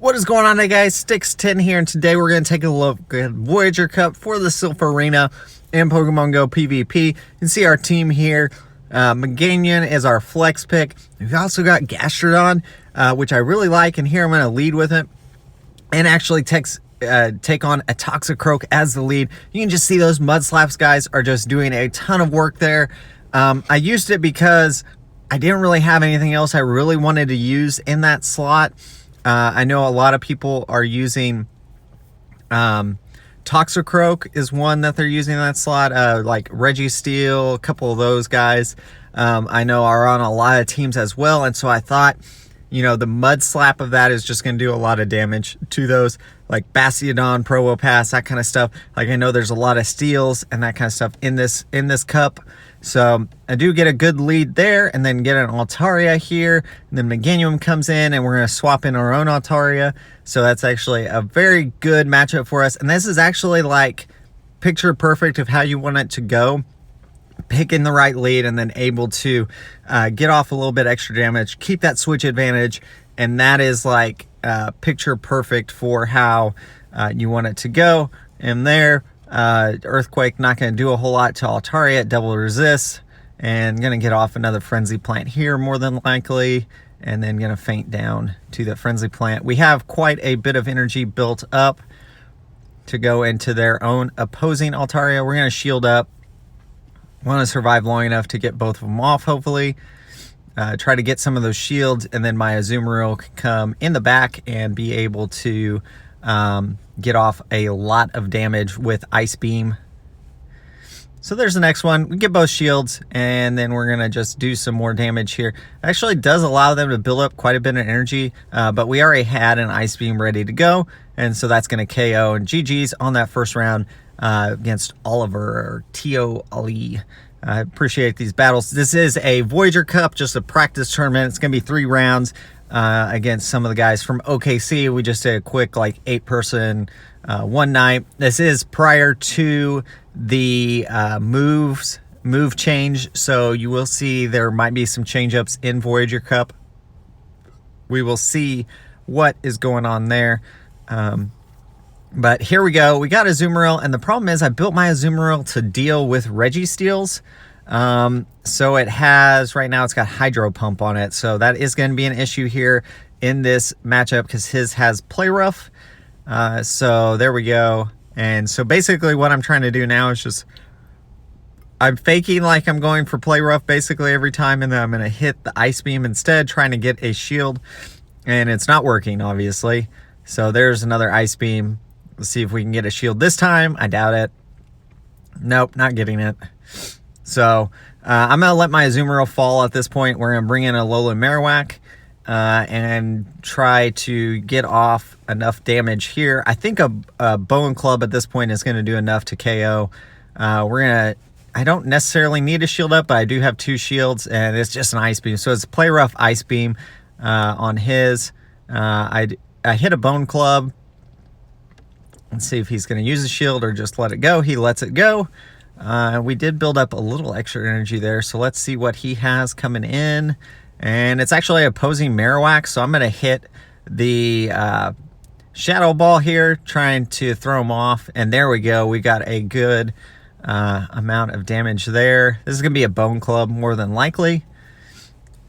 What is going on today, guys? Sticks10 here, and today we're going to take a look at Voyager Cup for the Silph Arena and Pokemon Go PvP. You can see our team here. Meganium is our flex pick. We've also got Gastrodon, which I really like, and here I'm going to lead with it and actually take on a Toxicroak as the lead. You can just see those mud slaps guys are just doing a ton of work there. I used it because I didn't really have anything else I really wanted to use in that slot. I know a lot of people are using Toxicroak is one that they're using in that slot, like Registeel, a couple of those guys I know are on a lot of teams as well, and so I thought, you know, the mud slap of that is just going to do a lot of damage to those, like Bastiodon, Probopass, that kind of stuff. Like, I know there's a lot of steals and that kind of stuff in this cup. So I do get a good lead there, and then get an Altaria here, and then Meganium comes in, and we're going to swap in our own Altaria. So that's actually a very good matchup for us. And this is actually like picture perfect of how you want it to go. Picking the right lead and then able to get off a little bit extra damage, keep that switch advantage, and that is like picture perfect for how you want it to go. And there, Earthquake not going to do a whole lot to Altaria, double resist, and going to get off another Frenzy Plant here more than likely, and then going to faint down to the Frenzy Plant. We have quite a bit of energy built up to go into their own opposing Altaria. We're going to shield up. Want to survive long enough to get both of them off, hopefully. Try to get some of those shields, and then my Azumarill can come in the back and be able to get off a lot of damage with Ice Beam. So there's the next one. We get both shields, and then we're going to just do some more damage here. It actually does allow them to build up quite a bit of energy, but we already had an Ice Beam ready to go, and so that's going to KO. And GG's on that first round against Oliver, or Tio Ali. I appreciate these battles. This is a Voyager Cup, just a practice tournament. It's going to be 3 rounds against some of the guys from OKC. We just did a quick, like, 8-person one night. This is prior to the move change, so you will see there might be some change-ups in Voyager Cup. We will see what is going on there. But here we go. We got Azumarill, and the problem is I built my Azumarill to deal with Registeels. So it has, right now it's got Hydro Pump on it. So that is going to be an issue here in this matchup because his has Play Rough. So there we go. And so basically what I'm trying to do now is just, I'm faking like I'm going for Play Rough basically every time, and then I'm going to hit the Ice Beam instead, trying to get a shield. And it's not working, obviously. So there's another Ice Beam. Let's see if we can get a shield this time. I doubt it. Nope, not getting it. So I'm going to let my Azumarill fall at this point. We're going to bring in a Alolan Marowak and try to get off enough damage here. I think a Bone Club at this point is going to do enough to KO. I don't necessarily need a shield up, but I do have 2 shields, and it's just an Ice Beam. So it's Play Rough Ice Beam on his. I hit a Bone Club. Let's see if he's going to use a shield or just let it go. He lets it go. We did build up a little extra energy there, so let's see what he has coming in. And it's actually opposing Marowak, so I'm going to hit the Shadow Ball here, trying to throw him off. And there we go. We got a good amount of damage there. This is going to be a Bone Club more than likely.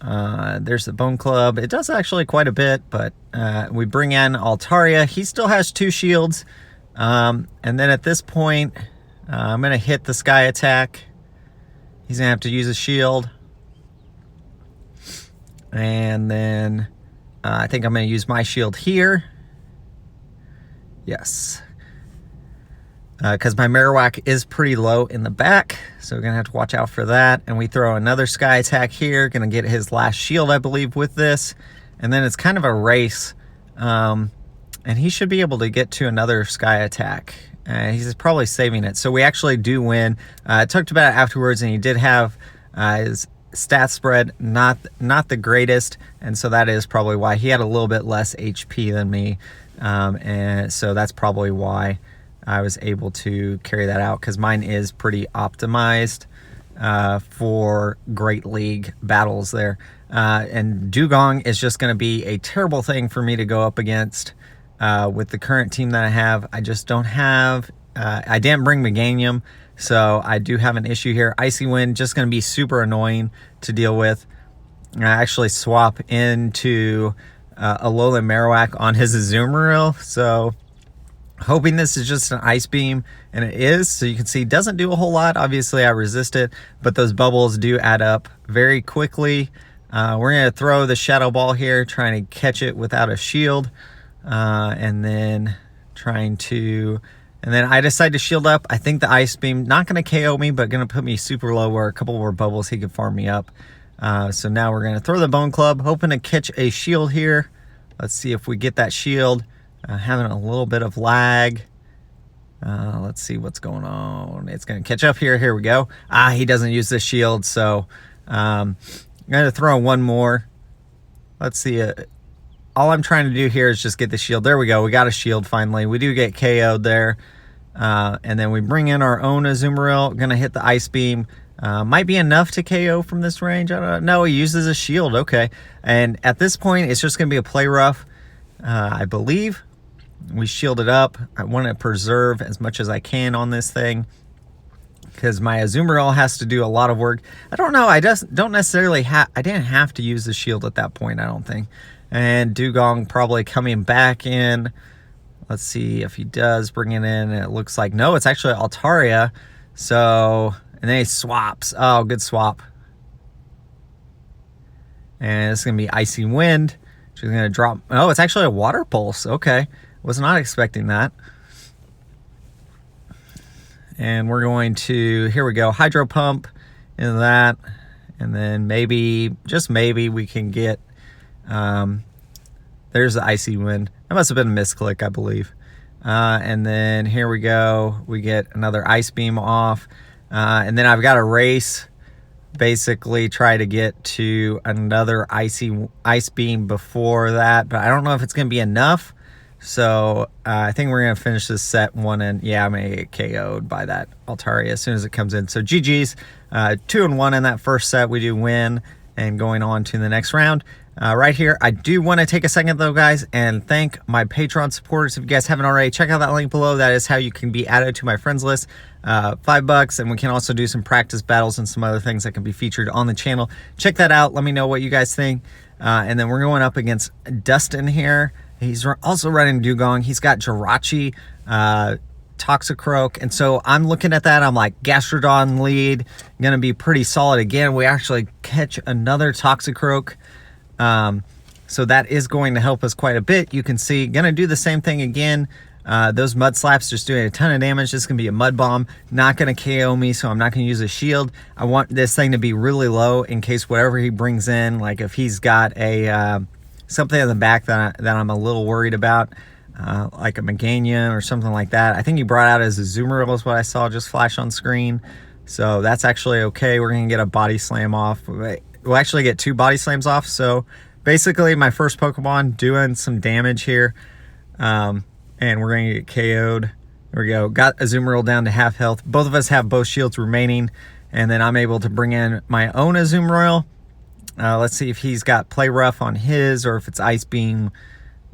There's the Bone Club. It does actually quite a bit, but we bring in Altaria. He still has 2 shields. And then at this point, I'm going to hit the Sky Attack. He's going to have to use a shield. And then I think I'm going to use my shield here. Yes. Because my Marowak is pretty low in the back, so we're going to have to watch out for that. And we throw another Sky Attack here. Going to get his last shield, I believe, with this. And then it's kind of a race. And he should be able to get to another Sky Attack. He's probably saving it. So we actually do win. I talked about it afterwards, and he did have his stat spread not the greatest. And so that is probably why he had a little bit less HP than me. And so that's probably why I was able to carry that out, because mine is pretty optimized for Great League battles there. And Dugong is just going to be a terrible thing for me to go up against with the current team that I have. I just don't have, I didn't bring Meganium, so I do have an issue here. Icy Wind, just going to be super annoying to deal with. I actually swap into Alolan Marowak on his Azumarill, so hoping this is just an Ice Beam, and it is. So you can see it doesn't do a whole lot. Obviously I resist it, but those bubbles do add up very quickly. We're going to throw the Shadow Ball here, trying to catch it without a shield, and then I decide to shield up. I think the Ice Beam not going to KO me, but going to put me super low where a couple more bubbles he could farm me up. So now we're going to throw the Bone Club, hoping to catch a shield here. Let's see if we get that shield. Having a little bit of lag. Let's see what's going on. It's going to catch up here. Here we go. He doesn't use the shield, so I'm going to throw one more. Let's see. All I'm trying to do here is just get the shield. There we go. We got a shield finally. We do get KO'd there. And then we bring in our own Azumarill. Going to hit the Ice Beam. Might be enough to KO from this range. I don't know. He uses a shield. Okay. And at this point, it's just going to be a play rough, I believe. We shielded up. I want to preserve as much as I can on this thing because my Azumarill has to do a lot of work. I don't know. I just don't necessarily have. I didn't have to use the shield at that point, I don't think. And Dugong probably coming back in. Let's see if he does bring it in. It looks like no. It's actually Altaria. So and then he swaps. Oh, good swap. And it's gonna be Icy Wind. She's gonna drop. Oh, it's actually a Water Pulse. Okay. Was not expecting that. And we're going to, here we go, Hydro Pump into that. And then maybe, just maybe, we can get, there's the Icy Wind. That must have been a misclick, I believe. And then here we go. We get another Ice Beam off. And then I've got a race, basically try to get to another Ice Beam before that. But I don't know if it's going to be enough. So I think we're going to finish this set one, and yeah, I'm going to get KO'd by that Altaria as soon as it comes in. So GG's, 2-1 in that first set. We do win, and going on to the next round. Right here, I do want to take a second though, guys, and thank my Patreon supporters. If you guys haven't already, check out that link below. That is how you can be added to my friends list. $5, and we can also do some practice battles and some other things that can be featured on the channel. Check that out. Let me know what you guys think. And then we're going up against Dustin here. He's also running Dugong. He's got Jirachi, Toxicroak. And so I'm looking at that. I'm like, Gastrodon lead. Going to be pretty solid again. We actually catch another Toxicroak. So that is going to help us quite a bit. You can see, going to do the same thing again. Those Mud Slaps just doing a ton of damage. This is going to be a Mud Bomb. Not going to KO me, so I'm not going to use a shield. I want this thing to be really low in case whatever he brings in, like if he's got a... something in the back that I'm a little worried about, like a Meganium or something like that. I think he brought out his Azumarill is what I saw just flash on screen. So that's actually okay. We're going to get a Body Slam off. We'll actually get 2 Body Slams off. So basically my first Pokemon doing some damage here. And we're going to get KO'd. There we go. Got Azumarill down to half health. Both of us have both shields remaining. And then I'm able to bring in my own Azumarill. Let's see if he's got Play Rough on his or if it's Ice Beam.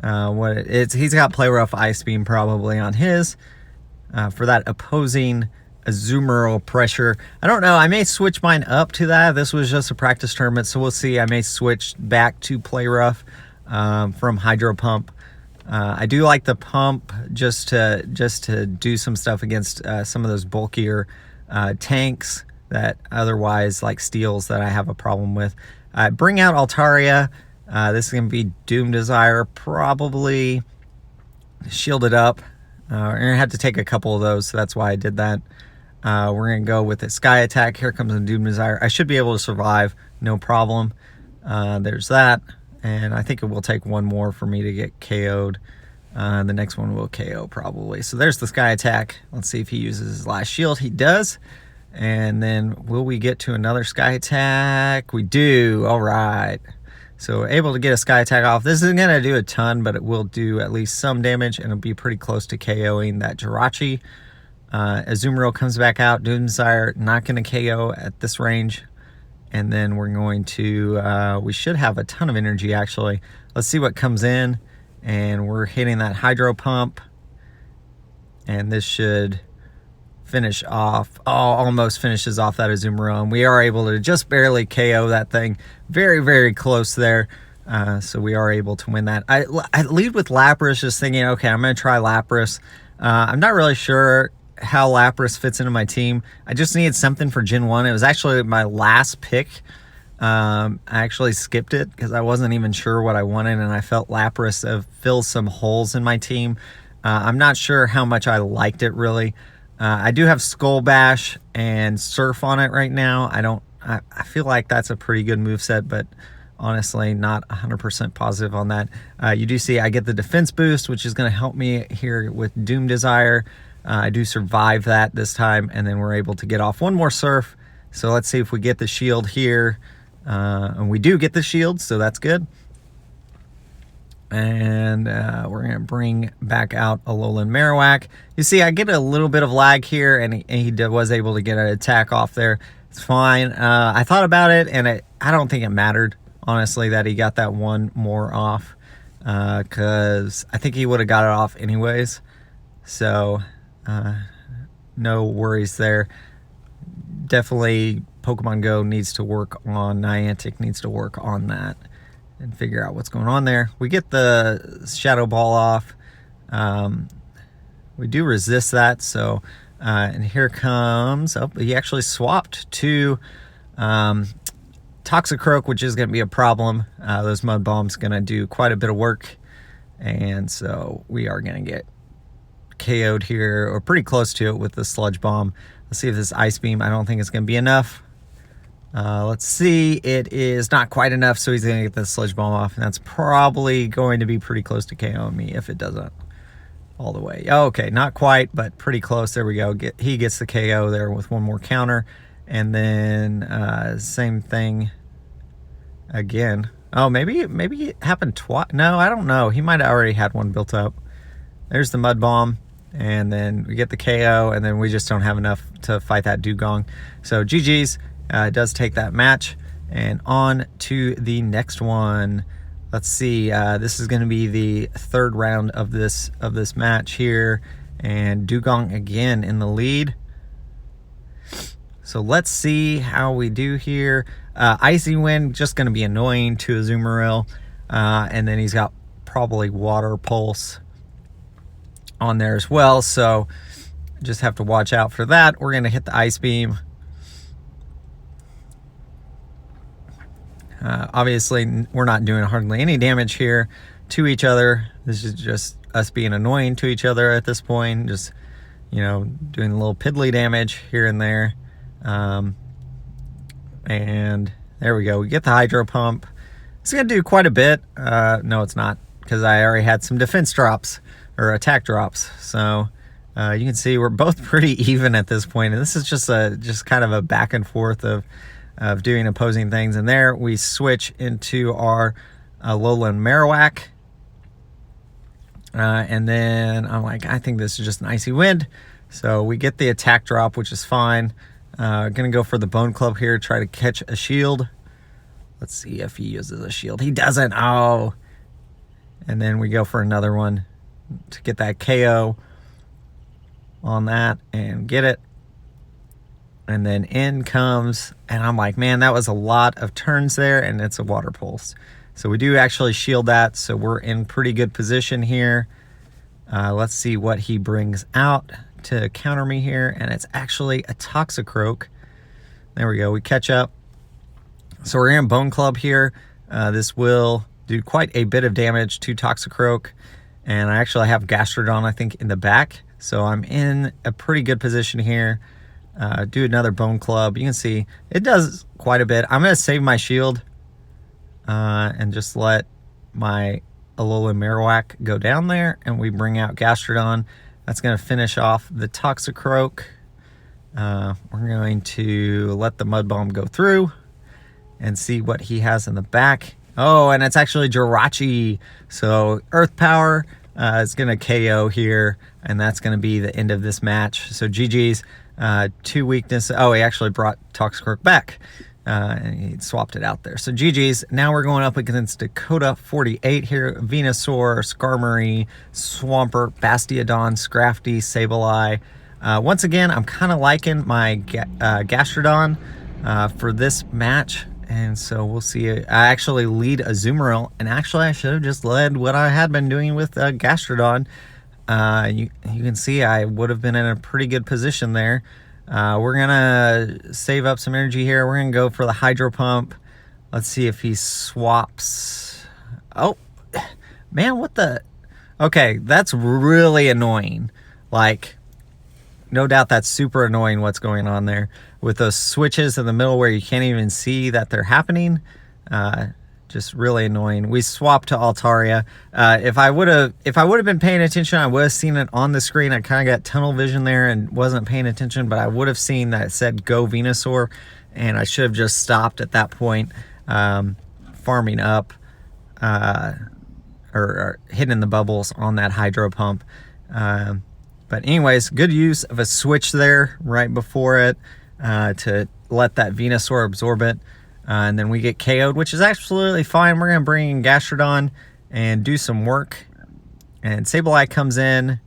He's got Play Rough Ice Beam probably on his for that opposing Azumarill pressure. I don't know. I may switch mine up to that. This was just a practice tournament, so we'll see. I may switch back to Play Rough from Hydro Pump. I do like the pump just to do some stuff against some of those bulkier tanks that otherwise like steals that I have a problem with. Bring out Altaria. This is going to be Doom Desire, probably shielded up. We're going to have to take a couple of those, so that's why I did that. We're going to go with a Sky Attack. Here comes a Doom Desire. I should be able to survive, no problem. There's that, and I think it will take one more for me to get KO'd. The next one will KO probably. So there's the Sky Attack. Let's see if he uses his last shield. He does. And then will we get to another Sky Attack? We do. All right. So we're able to get a Sky Attack off. This isn't going to do a ton, but it will do at least some damage, and it'll be pretty close to KOing that Jirachi. Azumarill comes back out. Doom Desire, not going to KO at this range. And then we're going to, we should have a ton of energy actually. Let's see what comes in. And we're hitting that hydro pump. And this should finish off, almost finishes off that Azumarill. And we are able to just barely KO that thing. Very, very close there. So we are able to win that. I lead with Lapras, just thinking, okay, I'm going to try Lapras. I'm not really sure how Lapras fits into my team. I just needed something for Gen 1. It was actually my last pick. I actually skipped it because I wasn't even sure what I wanted, and I felt Lapras fills some holes in my team. I'm not sure how much I liked it, really. I do have Skull Bash and Surf on it right now. I feel like that's a pretty good moveset, but honestly, not 100% positive on that. You do see I get the defense boost, which is going to help me here with Doom Desire. I do survive that this time, and then we're able to get off one more Surf. So let's see if we get the shield here. And we do get the shield, so that's good. And we're going to bring back out Alolan Marowak. You see, I get a little bit of lag here, and he was able to get an attack off there. It's fine. I thought about it, and I don't think it mattered, honestly, that he got that one more off. Because I think he would have got it off anyways. So, no worries there. Definitely Pokemon Go needs to work on, Niantic needs to work on that and figure out what's going on there. We get the Shadow Ball off. We do resist that, so and here comes, he actually swapped to Toxicroak, which is going to be a problem. Those Mud Bombs going to do quite a bit of work, and so we are going to get KO'd here, or pretty close to it with the Sludge Bomb. Let's see if this Ice Beam, I don't think it's going to be enough. Let's see, it is not quite enough, so he's going to get the Sludge Bomb off, and that's probably going to be pretty close to KOing me if it doesn't all the way. Okay, not quite, but pretty close. There we go. He gets the KO there with one more counter, and then same thing again. Oh, maybe it happened twice. No, I don't know. He might have already had one built up. There's the Mud Bomb. And then we get the KO, and then we just don't have enough to fight that Dugong. So GG's, does take that match. And on to the next one. Let's see, this is going to be the third round of this match here. And Dugong again in the lead. So let's see how we do here. Icy Wind, just going to be annoying to Azumarill. And then he's got probably Water Pulse on there as well, so just have to watch out for that. We're going to hit the Ice Beam. Obviously, we're not doing hardly any damage here to each other. This is just us being annoying to each other at this point, just, you know, doing a little piddly damage here and there. And there we go. We get the Hydro Pump. It's going to do quite a bit. No, it's not, because I already had some defense drops, or attack drops. So you can see we're both pretty even at this point, and this is just kind of a back and forth of doing opposing things. And there we switch into our Alolan Marowak, and then I'm like, I think this is just an Icy Wind, so we get the attack drop, which is fine. Gonna go for the Bone Club here, try to catch a shield. Let's see if he uses a shield. He doesn't. Oh, and then we go for another one to get that KO on that and get it. And then in comes, and I'm like, man, that was a lot of turns there, and it's a Water Pulse. So we do actually shield that, so we're in pretty good position here. Let's see what he brings out to counter me here, and it's actually a Toxicroak. There we go, we catch up. So we're in Bone Club here. This will do quite a bit of damage to Toxicroak. And I actually have Gastrodon, I think, in the back. So I'm in a pretty good position here. Do another Bone Club. You can see it does quite a bit. I'm going to save my shield and just let my Alolan Marowak go down there. And we bring out Gastrodon. That's going to finish off the Toxicroak. We're going to let the Mud Bomb go through and see what he has in the back. Oh, and it's actually Jirachi. So Earth Power is going to KO here, and that's going to be the end of this match. So GG's, 2 weakness. Oh, he actually brought Toxicroak back. And he swapped it out there. So GG's. Now we're going up against Dakota 48 here. Venusaur, Skarmory, Swampert, Bastiodon, Scrafty, Sableye. Once again, I'm kind of liking my Gastrodon for this match. And so we'll see. I actually lead a Azumarill. And actually, I should have just led what I had been doing with Gastrodon. You can see I would have been in a pretty good position there. We're gonna save up some energy here. We're gonna go for the Hydro Pump. Let's see if he swaps. Oh, man, what the? Okay, that's really annoying. Like, no doubt that's super annoying what's going on there with those switches in the middle where you can't even see that they're happening. Just really annoying. We swapped to Altaria. If I would have been paying attention, I would have seen it on the screen. I kind of got tunnel vision there and wasn't paying attention, but I would have seen that it said Go Venusaur, and I should have just stopped at that point, farming up or hitting the bubbles on that Hydro Pump. But anyways, good use of a switch there right before it to let that Venusaur absorb it. And then we get KO'd, which is absolutely fine. We're going to bring in Gastrodon and do some work. And Sableye comes in.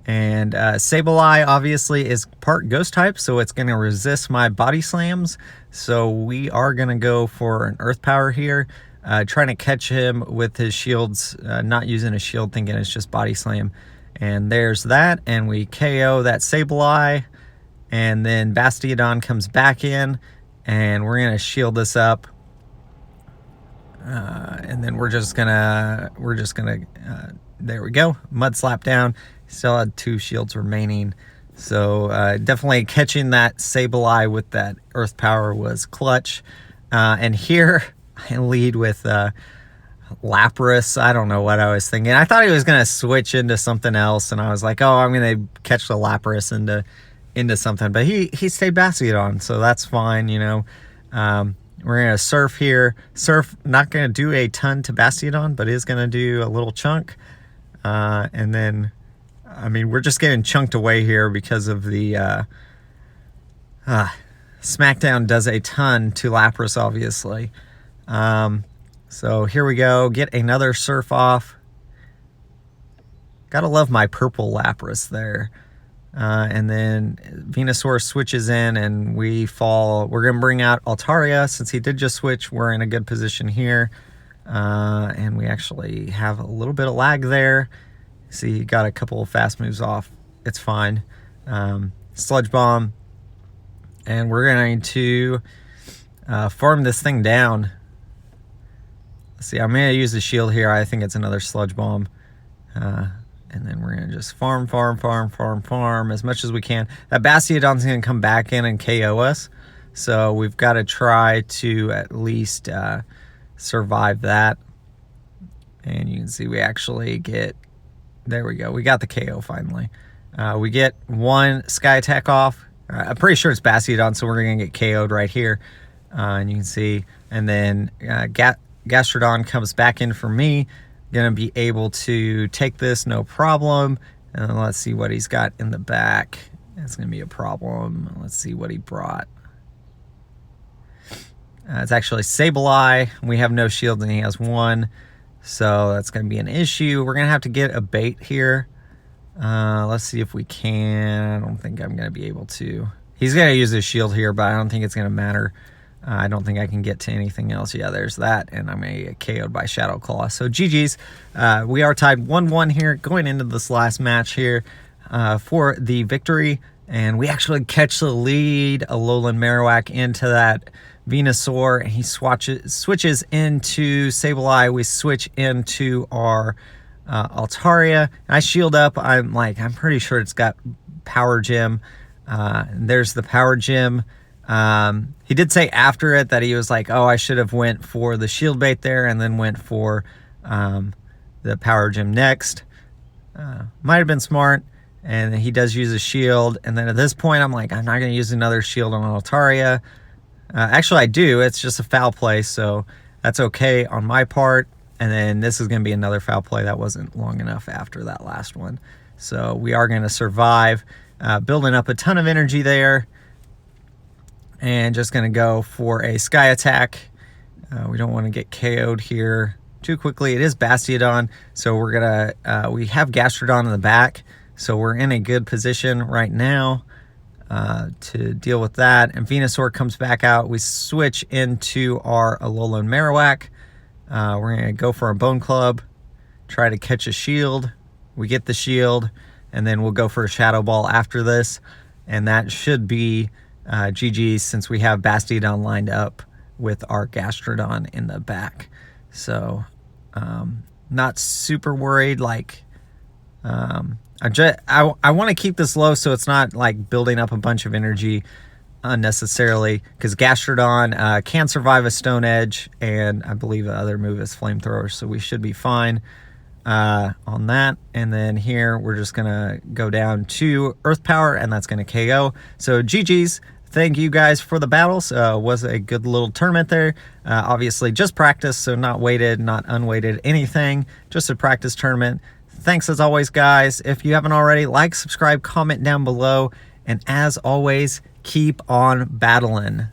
And Sableye obviously is part ghost type, so it's going to resist my body slams. So we are going to go for an earth power here. Trying to catch him with his shields, not using a shield, thinking it's just body slam. And there's that. And we KO that Sableye. And then Bastiodon comes back in. And we're gonna shield this up, and then we're just gonna there we go, mud slap down. Still had 2 shields remaining, so definitely catching that Sableye with that earth power was clutch. And here I lead with Lapras. I don't know what I was thinking. I thought he was gonna switch into something else, and I was like, oh, I'm gonna catch the Lapras into something, but he stayed Bastiodon, so that's fine, you know. We're gonna Surf here. Surf not gonna do a ton to Bastiodon, but is gonna do a little chunk. And then, I mean, we're just getting chunked away here because of the Smackdown does a ton to Lapras, obviously. So here we go. Get another Surf off. Gotta love my purple Lapras there. And then Venusaur switches in and we fall. We're going to bring out Altaria. Since he did just switch, we're in a good position here. And we actually have a little bit of lag there. See, he got a couple of fast moves off. It's fine. Sludge Bomb. And we're going to farm this thing down. Let's see, I'm going to use the shield here. I think it's another Sludge Bomb. And then we're going to just farm as much as we can. That Bastiodon's going to come back in and KO us. So we've got to try to at least survive that. And you can see we actually get... There we go. We got the KO finally. We get 1 Sky Attack off. I'm pretty sure it's Bastiodon, so we're going to get KO'd right here. And you can see. And then Gastrodon comes back in for me. Gonna be able to take this no problem. And let's see what he's got in the back. It's gonna be a problem. Let's see what he brought. It's actually Sableye. We have no shield and he has 1, so that's gonna be an issue. We're gonna have to get a bait here. Let's see if we can. I don't think I'm gonna be able to. He's gonna use his shield here, but I don't think it's gonna matter. I don't think I can get to anything else. Yeah, there's that. And I'm going to get KO'd by Shadow Claw. So GG's. We are tied 1-1 here going into this last match here for the victory. And we actually catch the lead. Alolan Marowak into that Venusaur. And he switches into Sableye. We switch into our Altaria. And I shield up. I'm pretty sure it's got Power Gem. There's the Power Gem. He did say after it that he was like, oh, I should have went for the shield bait there and then went for the Power Gem next. Might have been smart. And he does use a shield. And then at this point, I'm like, I'm not going to use another shield on Altaria. Actually, I do. It's just a foul play, so that's okay on my part. And then this is going to be another foul play. That wasn't long enough after that last one. So we are going to survive. Building up a ton of energy there. And just going to go for a Sky Attack. We don't want to get KO'd here too quickly. It is Bastiodon, so we're going to... we have Gastrodon in the back, so we're in a good position right now to deal with that. And Venusaur comes back out. We switch into our Alolan Marowak. We're going to go for a Bone Club, try to catch a shield. We get the shield, and then we'll go for a Shadow Ball after this. And that should be GG's, since we have Bastiodon lined up with our Gastrodon in the back. So not super worried. Like I want to keep this low so it's not like building up a bunch of energy unnecessarily, because Gastrodon can survive a Stone Edge, and I believe the other move is Flamethrower, so we should be fine on that. And then here we're just gonna go down to Earth Power, and that's gonna KO. So GG's. Thank you guys for the battles. Was a good little tournament there. Obviously just practice, so not weighted, not unweighted, anything. Just a practice tournament. Thanks as always, guys. If you haven't already, like, subscribe, comment down below. And as always, keep on battling.